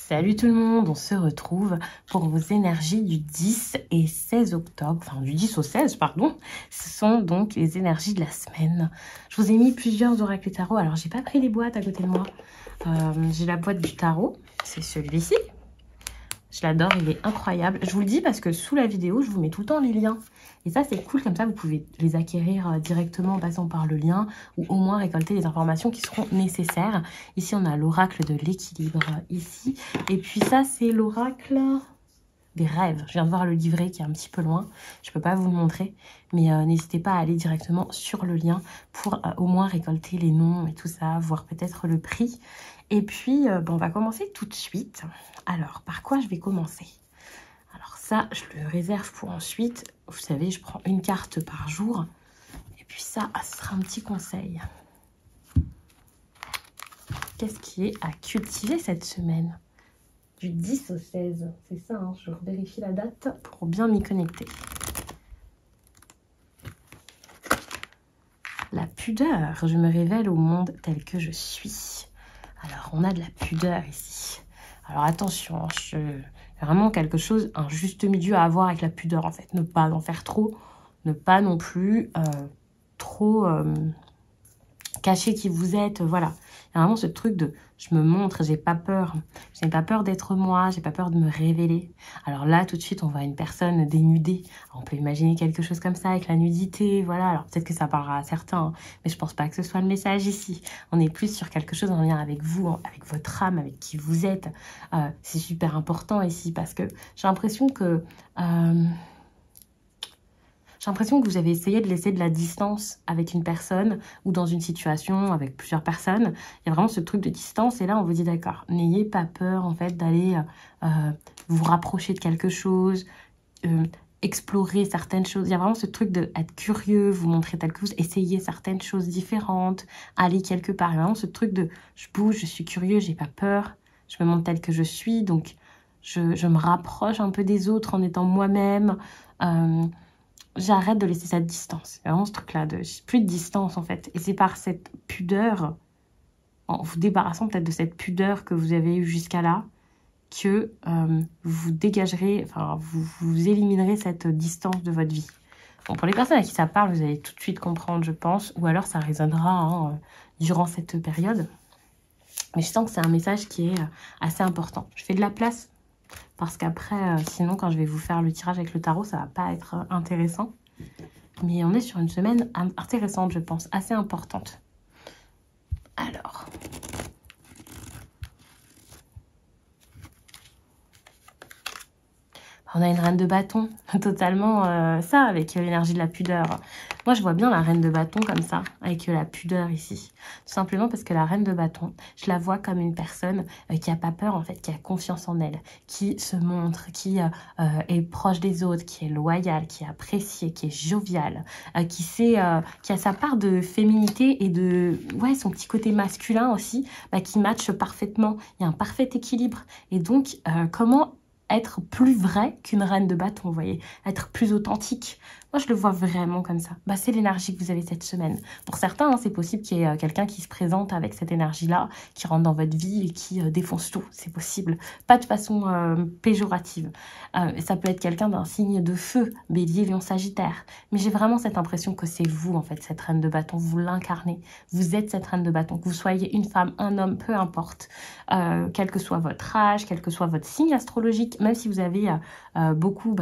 Salut tout le monde, on se retrouve pour vos énergies du 10 et 16 octobre, enfin du 10 au 16, pardon. Ce sont donc les énergies de la semaine. Je vous ai mis plusieurs oracles tarot, alors j'ai pas pris les boîtes à côté de moi. J'ai la boîte du tarot, c'est celui-ci. Je l'adore, il est incroyable. Je vous le dis parce que sous la vidéo, je vous mets tout le temps les liens. Et ça, c'est cool, comme ça, vous pouvez les acquérir directement en passant par le lien ou au moins récolter les informations qui seront nécessaires. Ici, on a l'oracle de l'équilibre, ici. Et puis ça, c'est l'oracle des rêves. Je viens de voir le livret qui est un petit peu loin. Je ne peux pas vous le montrer, mais n'hésitez pas à aller directement sur le lien pour au moins récolter les noms et tout ça, voir peut-être le prix. Et puis, on va commencer tout de suite. Alors, par quoi je vais commencer? Alors ça, je le réserve pour ensuite. Vous savez, je prends une carte par jour. Et puis ça, ce sera un petit conseil. Qu'est-ce qui est à cultiver cette semaine? Du 10 au 16. C'est ça, hein, je vérifie la date pour bien m'y connecter. La pudeur. Je me révèle au monde tel que je suis. Alors, on a de la pudeur ici. Alors, attention, vraiment quelque chose, un juste milieu à avoir avec la pudeur, en fait. Ne pas en faire trop, ne pas non plus trop cacher qui vous êtes, voilà. Il y a vraiment ce truc de je me montre, j'ai pas peur. Je n'ai pas peur d'être moi, j'ai pas peur de me révéler. Alors là, tout de suite, on voit une personne dénudée. Alors, on peut imaginer quelque chose comme ça avec la nudité, voilà. Alors peut-être que ça parlera à certains, hein, mais je pense pas que ce soit le message ici. On est plus sur quelque chose en lien avec vous, avec votre âme, avec qui vous êtes. C'est super important ici parce que j'ai l'impression que... J'ai l'impression que vous avez essayé de laisser de la distance avec une personne ou dans une situation avec plusieurs personnes. Il y a vraiment ce truc de distance et là, on vous dit d'accord, n'ayez pas peur en fait d'aller vous rapprocher de quelque chose, explorer certaines choses. Il y a vraiment ce truc d'être curieux, vous montrer tel que vous, essayer certaines choses différentes, aller quelque part. Il y a vraiment ce truc de je bouge, je suis curieux, j'ai pas peur, je me montre tel que je suis, donc je me rapproche un peu des autres en étant moi-même. J'arrête de laisser cette distance. Vraiment ce truc-là, plus de distance en fait. Et c'est par cette pudeur, en vous débarrassant peut-être de cette pudeur que vous avez eue jusqu'à là, que vous dégagerez, enfin vous éliminerez cette distance de votre vie. Bon, pour les personnes à qui ça parle, vous allez tout de suite comprendre, je pense, ou alors ça résonnera durant cette période. Mais je sens que c'est un message qui est assez important. Je fais de la place. Parce qu'après, sinon, quand je vais vous faire le tirage avec le tarot, ça va pas être intéressant. Mais on est sur une semaine intéressante, je pense, assez importante. Alors... On a une reine de bâton, totalement ça, avec l'énergie de la pudeur. Moi, je vois bien la reine de bâton comme ça, avec la pudeur ici. Tout simplement parce que la reine de bâton, je la vois comme une personne qui n'a pas peur, en fait, qui a confiance en elle, qui se montre, qui est proche des autres, qui est loyale, qui est appréciée, qui est joviale, qui a sa part de féminité et de son petit côté masculin aussi, qui matche parfaitement. Il y a un parfait équilibre. Et donc, comment être plus vrai qu'une reine de bâton, vous voyez, être plus authentique. Moi, je le vois vraiment comme ça. C'est l'énergie que vous avez cette semaine. Pour certains, c'est possible qu'il y ait quelqu'un qui se présente avec cette énergie-là, qui rentre dans votre vie et qui défonce tout. C'est possible. Pas de façon péjorative. Ça peut être quelqu'un d'un signe de feu, Bélier, Lion, Sagittaire. Mais j'ai vraiment cette impression que c'est vous, en fait, cette reine de bâton. Vous l'incarnez. Vous êtes cette reine de bâton. Que vous soyez une femme, un homme, peu importe. Quel que soit votre âge, quel que soit votre signe astrologique, même si vous avez beaucoup...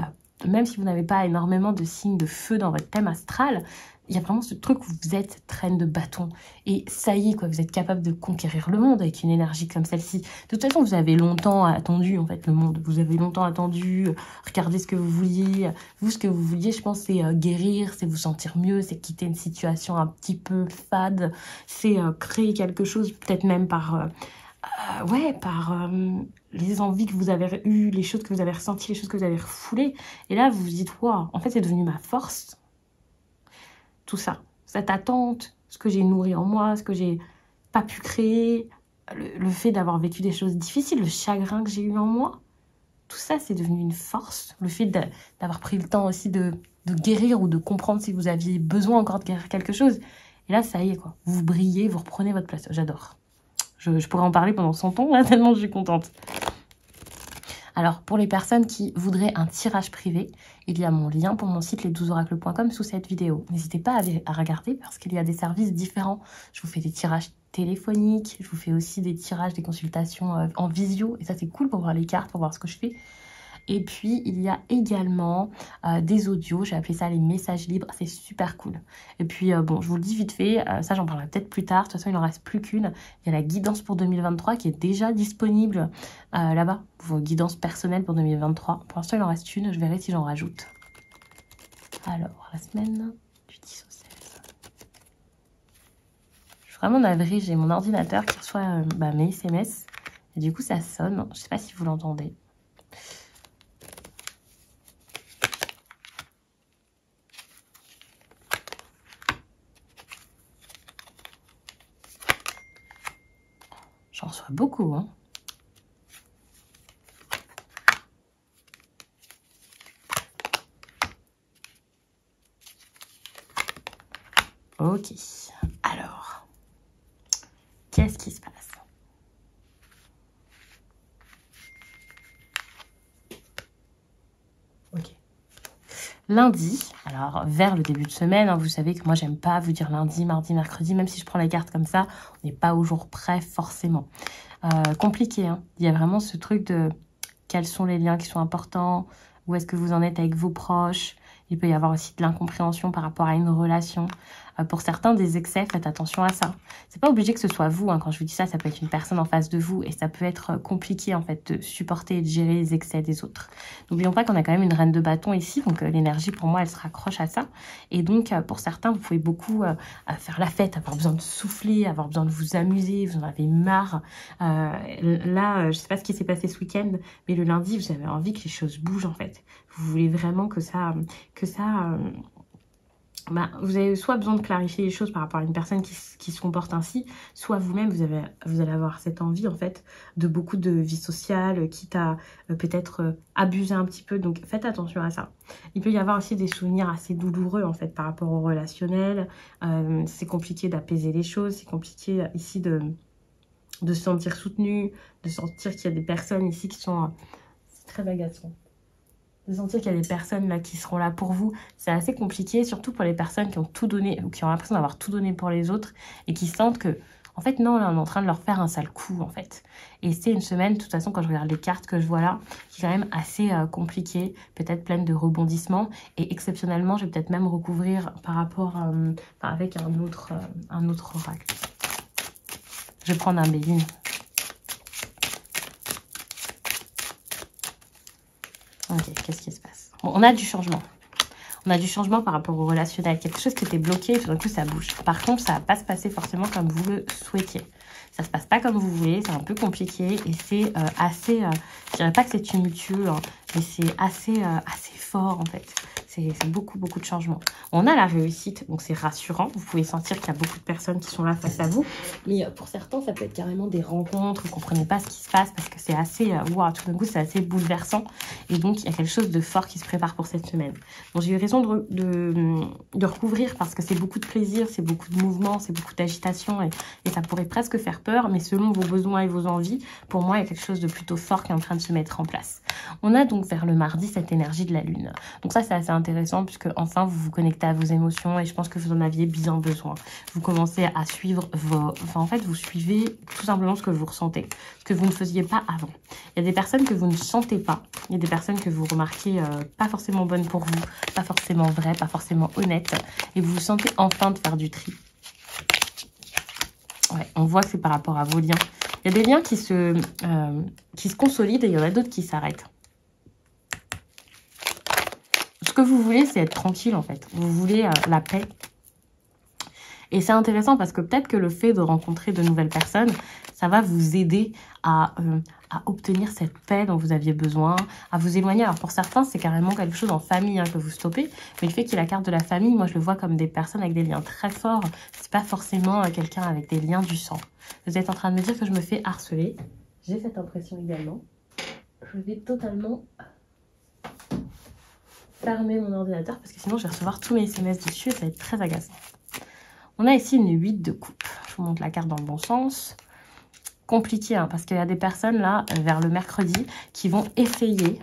même si vous n'avez pas énormément de signes de feu dans votre thème astral, il y a vraiment ce truc où vous êtes cette reine de bâton. Et ça y est, quoi, vous êtes capable de conquérir le monde avec une énergie comme celle-ci. De toute façon, vous avez longtemps attendu, en fait, le monde. Vous avez longtemps attendu, regardez ce que vous vouliez. Vous, ce que vous vouliez, je pense, c'est guérir, c'est vous sentir mieux, c'est quitter une situation un petit peu fade, c'est créer quelque chose, peut-être même par... par les envies que vous avez eues, les choses que vous avez ressenties, les choses que vous avez refoulées. Et là, vous vous dites, wow, en fait, c'est devenu ma force. Tout ça, cette attente, ce que j'ai nourri en moi, ce que j'ai pas pu créer, le fait d'avoir vécu des choses difficiles, le chagrin que j'ai eu en moi, tout ça, c'est devenu une force. Le fait d'avoir pris le temps aussi de guérir ou de comprendre si vous aviez besoin encore de guérir quelque chose. Et là, ça y est, quoi. Vous brillez, vous reprenez votre place. J'adore. Je pourrais en parler pendant 100 ans, là, tellement je suis contente. Alors, pour les personnes qui voudraient un tirage privé, il y a mon lien pour mon site les12oracles.com sous cette vidéo. N'hésitez pas à regarder parce qu'il y a des services différents. Je vous fais des tirages téléphoniques, je vous fais aussi des tirages, des consultations en visio. Et ça, c'est cool pour voir les cartes, pour voir ce que je fais. Et puis, il y a également des audios. J'ai appelé ça les messages libres. C'est super cool. Et puis, bon, je vous le dis vite fait. Ça, j'en parlerai peut-être plus tard. De toute façon, il n'en reste plus qu'une. Il y a la guidance pour 2023 qui est déjà disponible là-bas. Vos guidances personnelles pour 2023. Pour l'instant, il en reste une. Je verrai si j'en rajoute. Alors, la semaine du 10 au 16. Je suis vraiment navrée. J'ai mon ordinateur qui reçoit mes SMS. Et du coup, ça sonne. Je ne sais pas si vous l'entendez. J'en reçois beaucoup, hein. Ok. Alors, qu'est-ce qui se passe? Ok. Lundi, alors vers le début de semaine, hein, vous savez que moi j'aime pas vous dire lundi, mardi, mercredi, même si je prends la carte comme ça, on n'est pas au jour près forcément. Compliqué, hein. Il y a vraiment ce truc de quels sont les liens qui sont importants, où est-ce que vous en êtes avec vos proches. Il peut y avoir aussi de l'incompréhension par rapport à une relation. Pour certains, des excès, faites attention à ça. C'est pas obligé que ce soit vous, hein. Quand je vous dis ça, ça peut être une personne en face de vous et ça peut être compliqué en fait de supporter et de gérer les excès des autres. N'oublions pas qu'on a quand même une reine de bâton ici, donc l'énergie pour moi, elle se raccroche à ça. Et donc pour certains, vous pouvez beaucoup faire la fête, avoir besoin de souffler, avoir besoin de vous amuser, vous en avez marre. Là, je sais pas ce qui s'est passé ce week-end, mais le lundi, vous avez envie que les choses bougent en fait. Vous voulez vraiment que ça vous avez soit besoin de clarifier les choses par rapport à une personne qui se comporte ainsi, soit vous-même, vous allez avoir cette envie, en fait, de beaucoup de vie sociale, quitte à peut-être abuser un petit peu. Donc, faites attention à ça. Il peut y avoir aussi des souvenirs assez douloureux, en fait, par rapport au relationnel. C'est compliqué d'apaiser les choses. C'est compliqué ici de se sentir soutenu, de sentir qu'il y a des personnes ici qui sont... c'est très agaçant. De sentir qu'il y a des personnes là qui seront là pour vous, c'est assez compliqué, surtout pour les personnes qui ont tout donné ou qui ont l'impression d'avoir tout donné pour les autres et qui sentent que, en fait, non, là, on est en train de leur faire un sale coup, en fait. Et c'est une semaine, de toute façon, quand je regarde les cartes que je vois là, qui est quand même assez compliquée, peut-être pleine de rebondissements. Et exceptionnellement, je vais peut-être même recouvrir par rapport avec un autre oracle. Je vais prendre un Béline. Ok, qu'est-ce qui se passe? Bon, on a du changement. On a du changement par rapport au relationnel. Quelque chose qui était bloqué, et tout d'un coup, ça bouge. Par contre, ça ne va pas se passer forcément comme vous le souhaitiez. Ça se passe pas comme vous voulez, c'est un peu compliqué et c'est assez... je dirais pas que c'est tumultueux, hein, mais c'est assez fort, en fait. C'est beaucoup de changements. On a la réussite, donc c'est rassurant. Vous pouvez sentir qu'il y a beaucoup de personnes qui sont là face à vous. Mais pour certains, ça peut être carrément des rencontres. Vous ne comprenez pas ce qui se passe parce que c'est assez... wow, tout d'un coup, c'est assez bouleversant. Et donc, il y a quelque chose de fort qui se prépare pour cette semaine. Bon, j'ai eu raison de recouvrir parce que c'est beaucoup de plaisir, c'est beaucoup de mouvement, c'est beaucoup d'agitation. Et ça pourrait presque faire peur. Mais selon vos besoins et vos envies, pour moi, il y a quelque chose de plutôt fort qui est en train de se mettre en place. On a donc vers le mardi cette énergie de la lune. Donc ça, c'est assez intéressant puisque enfin vous vous connectez à vos émotions et je pense que vous en aviez bien besoin. Vous commencez à suivre en fait, vous suivez tout simplement ce que vous ressentez, ce que vous ne faisiez pas avant. Il y a des personnes que vous ne sentez pas, il y a des personnes que vous remarquez pas forcément bonnes pour vous, pas forcément vraies, pas forcément honnêtes et vous vous sentez enfin de faire du tri. Ouais, on voit que c'est par rapport à vos liens. Il y a des liens qui se consolident et il y en a d'autres qui s'arrêtent. Ce que vous voulez, c'est être tranquille, en fait. Vous voulez la paix. Et c'est intéressant parce que peut-être que le fait de rencontrer de nouvelles personnes, ça va vous aider à obtenir cette paix dont vous aviez besoin, à vous éloigner. Alors pour certains, c'est carrément quelque chose en famille que vous stoppez. Mais le fait qu'il y ait la carte de la famille, moi je le vois comme des personnes avec des liens très forts. C'est pas forcément quelqu'un avec des liens du sang. Vous êtes en train de me dire que je me fais harceler. J'ai cette impression également. Je vais totalement... fermer mon ordinateur parce que sinon je vais recevoir tous mes SMS dessus et ça va être très agaçant. On a ici une 8 de coupe. Je vous montre la carte dans le bon sens. compliqué, hein, parce qu'il y a des personnes là, vers le mercredi, qui vont essayer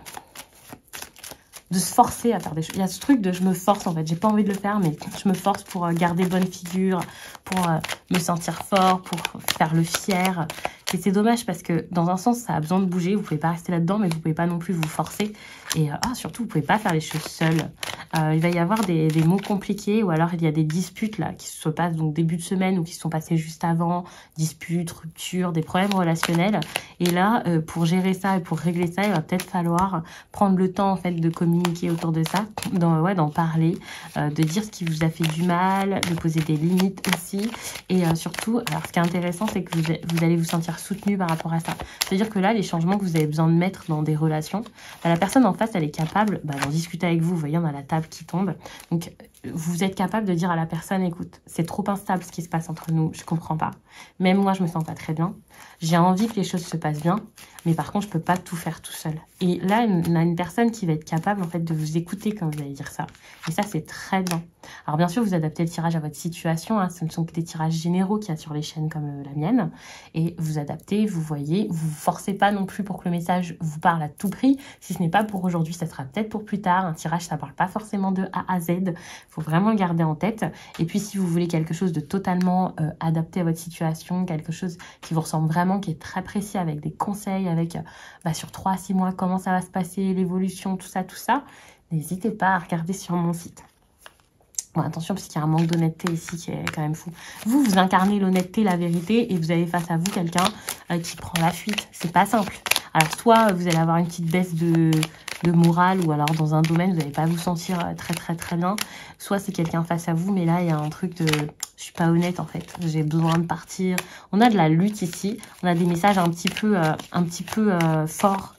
de se forcer à faire des choses. Il y a ce truc de je me force, en fait. J'ai pas envie de le faire, mais je me force pour garder bonne figure, pour me sentir fort, pour faire le fier. Et c'est dommage parce que dans un sens, ça a besoin de bouger. Vous pouvez pas rester là-dedans, mais vous pouvez pas non plus vous forcer. Et surtout, vous pouvez pas faire les choses seules. Il va y avoir des mots compliqués, ou alors il y a des disputes là qui se passent donc début de semaine ou qui se sont passées juste avant. Disputes, ruptures, des problèmes relationnels. Et là, pour gérer ça et pour régler ça, il va peut-être falloir prendre le temps en fait de communiquer autour de ça, d'en parler, de dire ce qui vous a fait du mal, de poser des limites aussi. Et surtout, alors ce qui est intéressant, c'est que vous allez vous sentir soutenu par rapport à ça. C'est-à-dire que là, les changements que vous avez besoin de mettre dans des relations, la personne en face, elle est capable d'en discuter avec vous. Vous voyez, on a la table qui tombe. Donc, vous êtes capable de dire à la personne, écoute, c'est trop instable ce qui se passe entre nous, je comprends pas. Même moi, je me sens pas très bien. J'ai envie que les choses se passent bien, mais par contre, je peux pas tout faire tout seul. Et là, on a une personne qui va être capable, en fait, de vous écouter quand vous allez dire ça. Et ça, c'est très bien. Alors, bien sûr, vous adaptez le tirage à votre situation. Hein. Ce ne sont que des tirages généraux qu'il y a sur les chaînes comme la mienne. Et vous adaptez, vous voyez, vous forcez pas non plus pour que le message vous parle à tout prix. Si ce n'est pas pour aujourd'hui, ça sera peut-être pour plus tard. Un tirage, ça parle pas forcément de A à Z. Il faut vraiment le garder en tête. Et puis, si vous voulez quelque chose de totalement adapté à votre situation, quelque chose qui vous ressemble vraiment, qui est très précis, avec des conseils, avec sur 3 à 6 mois, comment ça va se passer, l'évolution, tout ça, n'hésitez pas à regarder sur mon site. Bon, attention, parce qu'il y a un manque d'honnêteté ici qui est quand même fou. Vous incarnez l'honnêteté, la vérité, et vous avez face à vous quelqu'un qui prend la fuite. C'est pas simple. Alors, soit vous allez avoir une petite baisse de morale, ou alors dans un domaine, vous n'allez pas vous sentir très bien. Soit c'est quelqu'un face à vous, mais là, il y a un truc de... Je suis pas honnête, en fait. J'ai besoin de partir. On a de la lutte ici. On a des messages un petit peu forts.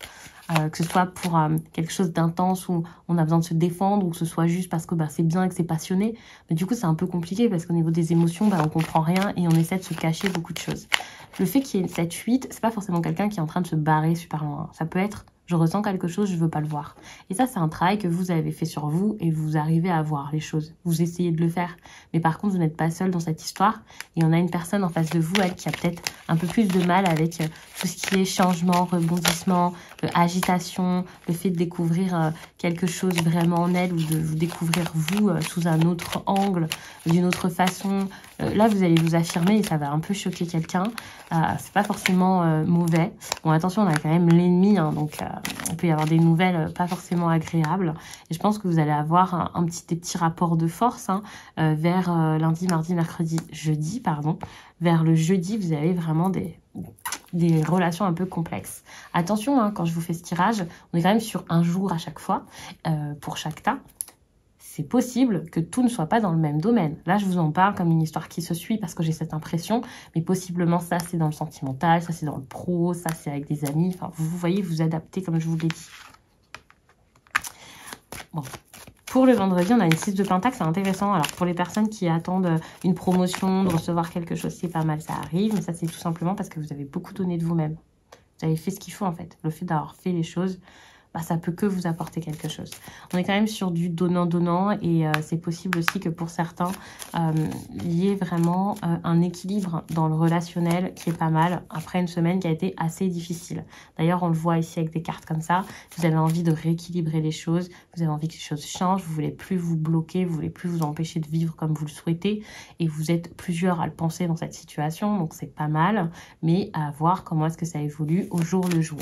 Que ce soit pour quelque chose d'intense où on a besoin de se défendre, ou que ce soit juste parce que c'est bien et que c'est passionné. Mais du coup, c'est un peu compliqué parce qu'au niveau des émotions, on comprend rien et on essaie de se cacher beaucoup de choses. Le fait qu'il y ait cette fuite, c'est pas forcément quelqu'un qui est en train de se barrer super loin. Ça peut être, je ressens quelque chose, je veux pas le voir. Et ça, c'est un travail que vous avez fait sur vous et vous arrivez à voir les choses. Vous essayez de le faire. Mais par contre, vous n'êtes pas seul dans cette histoire. Et on a une personne en face de vous, elle, qui a peut-être un peu plus de mal avec tout ce qui est changement, rebondissement, agitation, le fait de découvrir quelque chose vraiment en elle, ou de vous découvrir vous sous un autre angle, d'une autre façon. Là, vous allez vous affirmer et ça va un peu choquer quelqu'un. C'est pas forcément mauvais. Bon, attention, on a quand même l'ennemi, hein, donc il peut y avoir des nouvelles pas forcément agréables. Et je pense que vous allez avoir des petits rapports de force vers lundi, mardi, mercredi, jeudi, pardon. Vers le jeudi, vous avez vraiment des relations un peu complexes. Attention, hein, quand je vous fais ce tirage, on est quand même sur un jour à chaque fois, pour chaque tas. C'est possible que tout ne soit pas dans le même domaine. Là, je vous en parle comme une histoire qui se suit parce que j'ai cette impression, mais possiblement ça, c'est dans le sentimental, ça, c'est dans le pro, ça, c'est avec des amis. Enfin, vous voyez, vous adaptez comme je vous l'ai dit. Bon. Pour le vendredi, on a une 6 de Pentacle, c'est intéressant. Alors, pour les personnes qui attendent une promotion, de recevoir quelque chose, c'est pas mal, ça arrive. Mais ça, c'est tout simplement parce que vous avez beaucoup donné de vous-même. Vous avez fait ce qu'il faut, en fait. Le fait d'avoir fait les choses, ça peut que vous apporter quelque chose. On est quand même sur du donnant-donnant et c'est possible aussi que pour certains, il y ait vraiment un équilibre dans le relationnel qui est pas mal après une semaine qui a été assez difficile. D'ailleurs, on le voit ici avec des cartes comme ça. Vous avez envie de rééquilibrer les choses, vous avez envie que les choses changent, vous voulez plus vous bloquer, vous voulez plus vous empêcher de vivre comme vous le souhaitez et vous êtes plusieurs à le penser dans cette situation, donc c'est pas mal, mais à voir comment est-ce que ça évolue au jour le jour.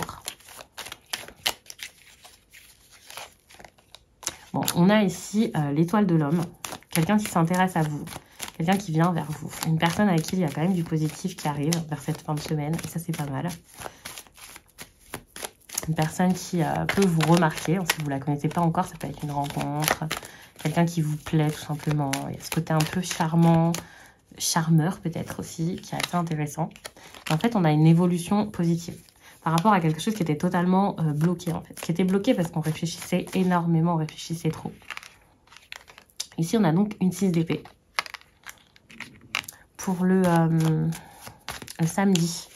Bon, on a ici l'étoile de l'homme, quelqu'un qui s'intéresse à vous, quelqu'un qui vient vers vous, une personne avec qui il y a quand même du positif qui arrive vers cette fin de semaine, et ça c'est pas mal. Une personne qui peut vous remarquer, si vous ne la connaissez pas encore, ça peut être une rencontre, quelqu'un qui vous plaît tout simplement, il y a ce côté un peu charmant, charmeur peut-être aussi, qui est assez intéressant. En fait, on a une évolution positive par rapport à quelque chose qui était totalement bloqué, en fait. Qui était bloqué parce qu'on réfléchissait énormément, on réfléchissait trop. Ici, on a donc une 6 d'épée. Pour le samedi.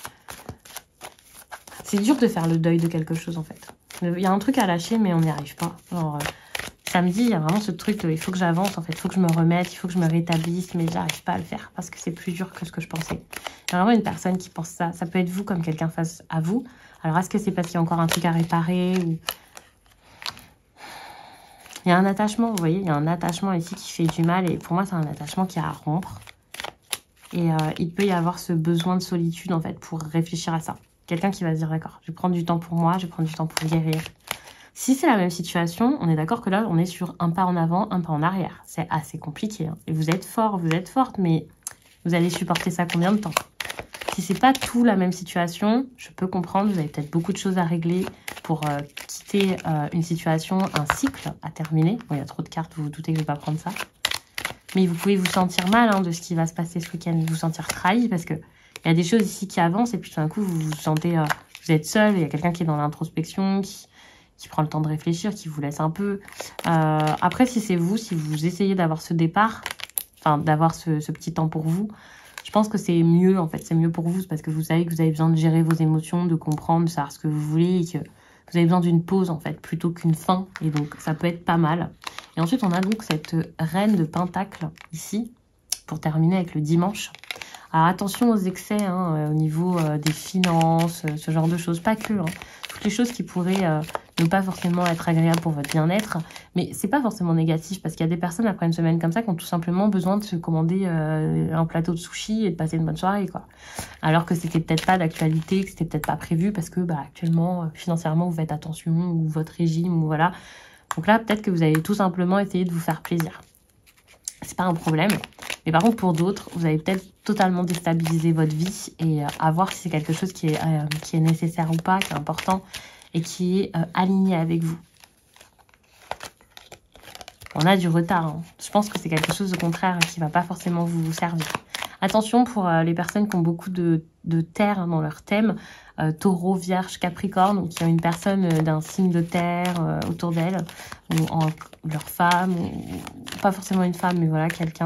C'est dur de faire le deuil de quelque chose, en fait. Il y a un truc à lâcher, mais on n'y arrive pas. Genre, samedi, il y a vraiment ce truc, il faut que j'avance, en fait. Il faut que je me remette, il faut que je me rétablisse, mais j'arrive pas à le faire parce que c'est plus dur que ce que je pensais. Il y a vraiment une personne qui pense ça. Ça peut être vous comme quelqu'un face à vous. Alors, est-ce que c'est parce qu'il y a encore un truc à réparer ou... Il y a un attachement, vous voyez, il y a un attachement ici qui fait du mal. Et pour moi, c'est un attachement qui est à rompre. Et il peut y avoir ce besoin de solitude, en fait, pour réfléchir à ça. Quelqu'un qui va se dire, d'accord, je vais prendre du temps pour moi, je vais prendre du temps pour guérir. Si c'est la même situation, on est d'accord que là, on est sur un pas en avant, un pas en arrière. C'est assez compliqué. Hein. Et vous êtes fort, vous êtes forte, mais vous allez supporter ça combien de temps? Si c'est pas tout la même situation, je peux comprendre, vous avez peut-être beaucoup de choses à régler pour quitter une situation, un cycle à terminer. Bon, il y a trop de cartes, vous vous doutez que je ne vais pas prendre ça. Mais vous pouvez vous sentir mal hein, de ce qui va se passer ce week-end, vous sentir trahi parce que il y a des choses ici qui avancent et puis tout d'un coup, vous vous sentez, vous êtes seul, il y a quelqu'un qui est dans l'introspection, qui prend le temps de réfléchir, qui vous laisse un peu. Après, si c'est vous, si vous essayez d'avoir ce départ, enfin d'avoir ce petit temps pour vous, je pense que c'est mieux, en fait, c'est mieux pour vous, parce que vous savez que vous avez besoin de gérer vos émotions, de comprendre, de savoir ce que vous voulez, et que vous avez besoin d'une pause, en fait, plutôt qu'une fin, et donc ça peut être pas mal. Et ensuite, on a donc cette reine de Pentacle, ici, pour terminer avec le dimanche. Alors attention aux excès, hein, au niveau des finances, ce genre de choses, pas que, hein, toutes les choses qui pourraient ne pas forcément être agréables pour votre bien-être, mais c'est pas forcément négatif, parce qu'il y a des personnes après une semaine comme ça qui ont tout simplement besoin de se commander un plateau de sushi et de passer une bonne soirée, quoi. Alors que c'était peut-être pas d'actualité, que c'était peut-être pas prévu, parce que bah, actuellement, financièrement, vous faites attention, ou votre régime, ou voilà. Donc là, peut-être que vous allez tout simplement essayer de vous faire plaisir. C'est pas un problème. Mais par contre, pour d'autres, vous allez peut-être totalement déstabiliser votre vie et à voir si c'est quelque chose qui est nécessaire ou pas, qui est important et qui est aligné avec vous. On a du retard. Hein. Je pense que c'est quelque chose au contraire qui ne va pas forcément vous servir. Attention pour les personnes qui ont beaucoup de terre dans leur thème, taureau, vierge, capricorne, donc il y a une personne d'un signe de terre autour d'elle, ou leur femme, ou pas forcément une femme, mais voilà, quelqu'un.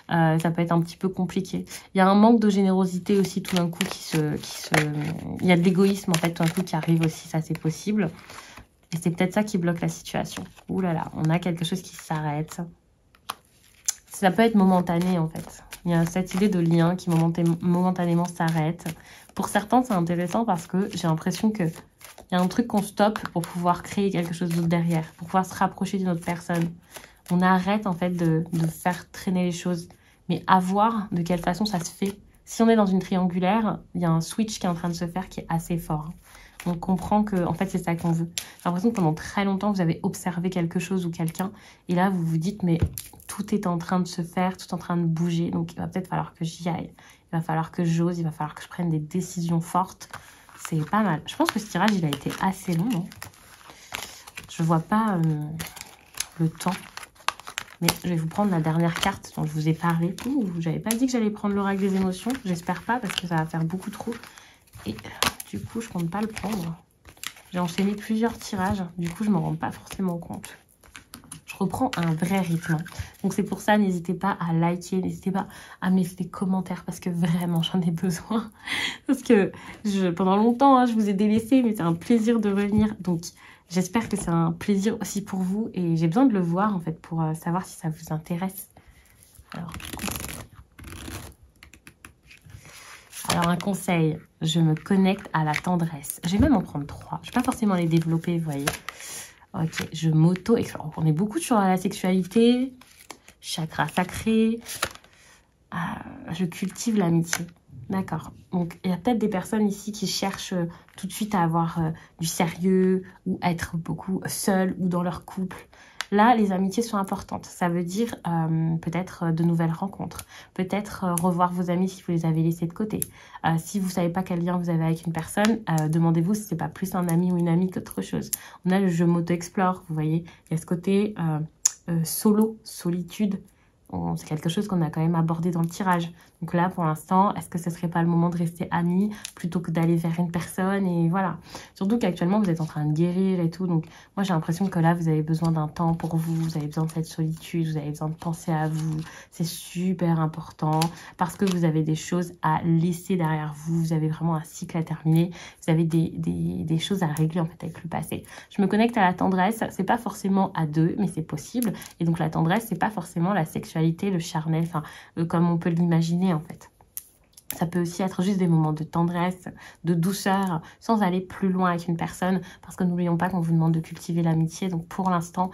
Ça peut être un petit peu compliqué. Il y a un manque de générosité aussi tout d'un coup il y a de l'égoïsme en fait tout d'un coup qui arrive aussi, ça c'est possible. Et c'est peut-être ça qui bloque la situation. Ouh là là, on a quelque chose qui s'arrête. Ça peut être momentané en fait. Il y a cette idée de lien qui momentanément s'arrête. Pour certains, c'est intéressant parce que j'ai l'impression qu'il y a un truc qu'on stoppe pour pouvoir créer quelque chose d'autre derrière, pour pouvoir se rapprocher d'une autre personne. On arrête en fait de faire traîner les choses. Mais à voir de quelle façon ça se fait. Si on est dans une triangulaire, il y a un switch qui est en train de se faire qui est assez fort. On comprend que en fait c'est ça qu'on veut. J'ai l'impression que pendant très longtemps vous avez observé quelque chose ou quelqu'un et là vous vous dites mais tout est en train de se faire, tout est en train de bouger, donc il va peut-être falloir que j'y aille, il va falloir que j'ose, il va falloir que je prenne des décisions fortes. C'est pas mal. Je pense que ce tirage il a été assez long. Hein. Je vois pas le temps. Mais je vais vous prendre la dernière carte dont je vous ai parlé. Ouh, j'avais pas dit que j'allais prendre l'oracle des émotions. J'espère pas parce que ça va faire beaucoup trop. Et du coup, je compte pas le prendre. J'ai enchaîné plusieurs tirages. Du coup, je m'en rends pas forcément compte. Je reprends un vrai rythme. Donc, c'est pour ça, n'hésitez pas à liker. N'hésitez pas à me laisser des commentaires parce que vraiment, j'en ai besoin. Parce que pendant longtemps, hein, je vous ai délaissé, mais c'est un plaisir de revenir. Donc, j'espère que c'est un plaisir aussi pour vous. Et j'ai besoin de le voir, en fait, pour savoir si ça vous intéresse. Alors, un conseil, je me connecte à la tendresse. Je vais même en prendre 3. Je ne vais pas forcément les développer, vous voyez. Ok, je m'auto-explore. On est beaucoup sur la sexualité, chakra sacré. Je cultive l'amitié. D'accord. Donc, il y a peut-être des personnes ici qui cherchent tout de suite à avoir du sérieux ou être beaucoup seules ou dans leur couple. Là, les amitiés sont importantes. Ça veut dire peut-être de nouvelles rencontres. Peut-être revoir vos amis si vous les avez laissés de côté. Si vous ne savez pas quel lien vous avez avec une personne, demandez-vous si ce n'est pas plus un ami ou une amie qu'autre chose. On a le jeu m'auto-explore, vous voyez. Il y a ce côté solo, solitude. C'est quelque chose qu'on a quand même abordé dans le tirage. Donc là, pour l'instant, est-ce que ce serait pas le moment de rester amis plutôt que d'aller vers une personne? Et voilà. Surtout qu'actuellement, vous êtes en train de guérir et tout. Donc, moi, j'ai l'impression que là, vous avez besoin d'un temps pour vous. Vous avez besoin de cette solitude. Vous avez besoin de penser à vous. C'est super important parce que vous avez des choses à laisser derrière vous. Vous avez vraiment un cycle à terminer. Vous avez des choses à régler, en fait, avec le passé. Je me connecte à la tendresse. C'est pas forcément à deux, mais c'est possible. Et donc, la tendresse, c'est pas forcément la sexualité, le charnel, enfin, comme on peut l'imaginer, en fait. Ça peut aussi être juste des moments de tendresse, de douceur, sans aller plus loin avec une personne. Parce que n'oublions pas qu'on vous demande de cultiver l'amitié. Donc pour l'instant,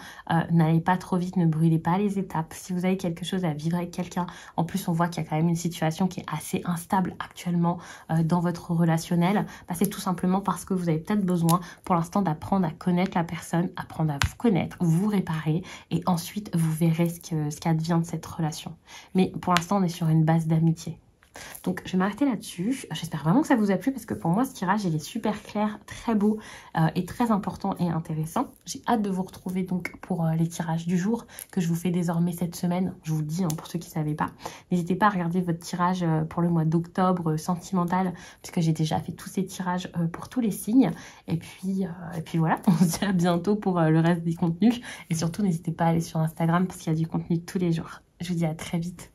n'allez pas trop vite, ne brûlez pas les étapes. Si vous avez quelque chose à vivre avec quelqu'un, en plus on voit qu'il y a quand même une situation qui est assez instable actuellement dans votre relationnel, bah, c'est tout simplement parce que vous avez peut-être besoin pour l'instant d'apprendre à connaître la personne, apprendre à vous connaître, vous réparer et ensuite vous verrez ce qu'advient de cette relation. Mais pour l'instant on est sur une base d'amitié. Donc je vais m'arrêter là-dessus. J'espère vraiment que ça vous a plu parce que pour moi ce tirage il est super clair, très beau et très important et intéressant. J'ai hâte de vous retrouver donc pour les tirages du jour que je vous fais désormais cette semaine. Je vous le dis hein, pour ceux qui ne savaient pas. N'hésitez pas à regarder votre tirage pour le mois d'octobre sentimental puisque j'ai déjà fait tous ces tirages pour tous les signes. Et puis voilà, on se dit à bientôt pour le reste des contenus. Et surtout n'hésitez pas à aller sur Instagram parce qu'il y a du contenu tous les jours. Je vous dis à très vite.